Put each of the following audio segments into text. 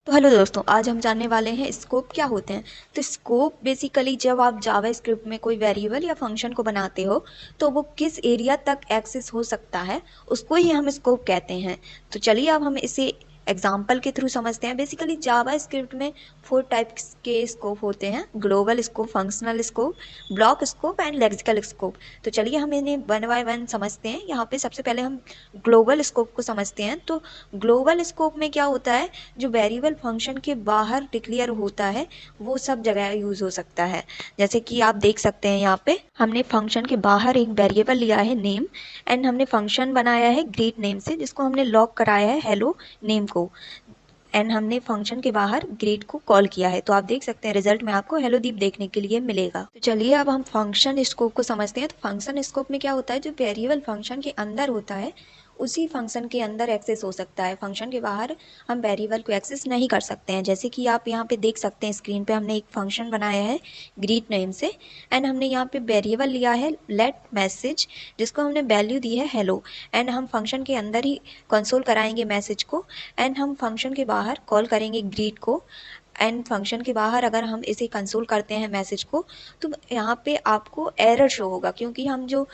तो हेलो दोस्तों, आज हम जानने वाले हैं स्कोप क्या होते हैं। तो स्कोप बेसिकली जब आप जावा स्क्रिप्ट में कोई वेरिएबल या फंक्शन को बनाते हो तो वो किस एरिया तक एक्सेस हो सकता है उसको ही हम स्कोप कहते हैं। तो चलिए अब हम इसे एग्जाम्पल के थ्रू समझते हैं। बेसिकली जावा स्क्रिप्ट में 4 टाइप्स के स्कोप होते हैं: global scope, functional scope, block scope and lexical scope. तो चलिए हम इन्हें वन बाय वन समझते हैं। यहाँ पे सबसे पहले हम ग्लोबल स्कोप को समझते हैं। तो ग्लोबल स्कोप में क्या होता है, जो वेरिएबल फंक्शन के बाहर डिक्लेयर होता है वो सब जगह यूज हो सकता है। जैसे कि आप देख सकते हैं यहाँ पे हमने फंक्शन के बाहर एक वेरिएबल लिया है नेम, एंड हमने फंक्शन बनाया है ग्रीट नेम से, जिसको हमने लॉक कराया है हेलो नेम को, एंड हमने फंक्शन के बाहर ग्रीट को कॉल किया है। तो आप देख सकते हैं रिजल्ट में आपको हेलो दीप देखने के लिए मिलेगा। तो चलिए अब हम फंक्शन स्कोप को समझते हैं। तो फंक्शन स्कोप में क्या होता है, जो वेरिएबल फंक्शन के अंदर होता है उसी फंक्शन के अंदर एक्सेस हो सकता है। फंक्शन के बाहर हम वेरिएबल को एक्सेस नहीं कर सकते हैं। जैसे कि आप यहाँ पे देख सकते हैं स्क्रीन पे हमने एक फंक्शन बनाया है ग्रीट नेम से, एंड हमने यहाँ पे वेरिएबल लिया है लेट मैसेज, जिसको हमने वैल्यू दी है हेलो, एंड हम फंक्शन के अंदर ही कंसोल कराएंगे मैसेज को, एंड हम फंक्शन के बाहर कॉल करेंगे ग्रीट को। एंड फंक्शन के बाहर अगर हम इसे कंसोल करते हैं मैसेज को, तो यहाँ पे आपको एरर शो होगा, क्योंकि हम जो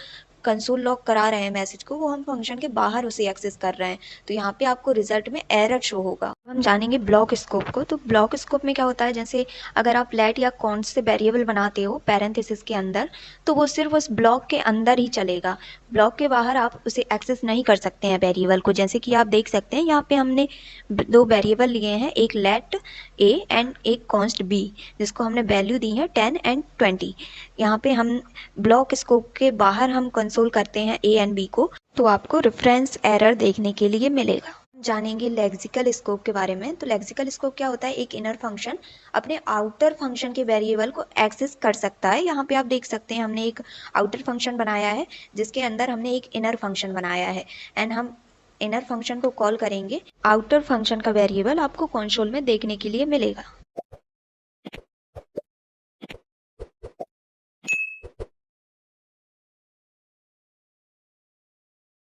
कंसोल लॉक करा रहे हैं मैसेज को वो हम फंक्शन के बाहर उसे एक्सेस कर रहे हैं। तो यहाँ पे आपको रिजल्ट में एरर शो होगा। हम जानेंगे ब्लॉक स्कोप को। तो ब्लॉक स्कोप में क्या होता है, जैसे अगर आप लेट या कॉन्स्ट से वेरिएबल बनाते हो पैरेंथेसिस के अंदर, तो वो सिर्फ उस ब्लॉक के अंदर ही चलेगा। ब्लॉक के बाहर आप उसे एक्सेस नहीं कर सकते हैं वेरिएबल को। जैसे कि आप देख सकते हैं यहाँ पे हमने दो वेरिएबल लिए हैं, एक लेट ए एंड एक कॉन्स्ट बी, जिसको हमने वैल्यू दी है 10 एंड 20। यहाँ पे हम ब्लॉक स्कोप के बाहर हम कंसोल करते हैं ए एंड बी को, तो आपको रेफरेंस एरर देखने के लिए मिलेगा। जानेंगे लेक्सिकल स्कोप के बारे में। तो लेक्सिकल स्कोप क्या होता है, एक इनर फंक्शन अपने आउटर फंक्शन के वेरिएबल को एक्सेस कर सकता है। यहाँ पे आप देख सकते हैं हमने एक आउटर फंक्शन बनाया है जिसके अंदर हमने एक इनर फंक्शन बनाया है, एंड हम इनर फंक्शन को कॉल करेंगे। आउटर फंक्शन का वेरिएबल आपको कंसोल में देखने के लिए मिलेगा।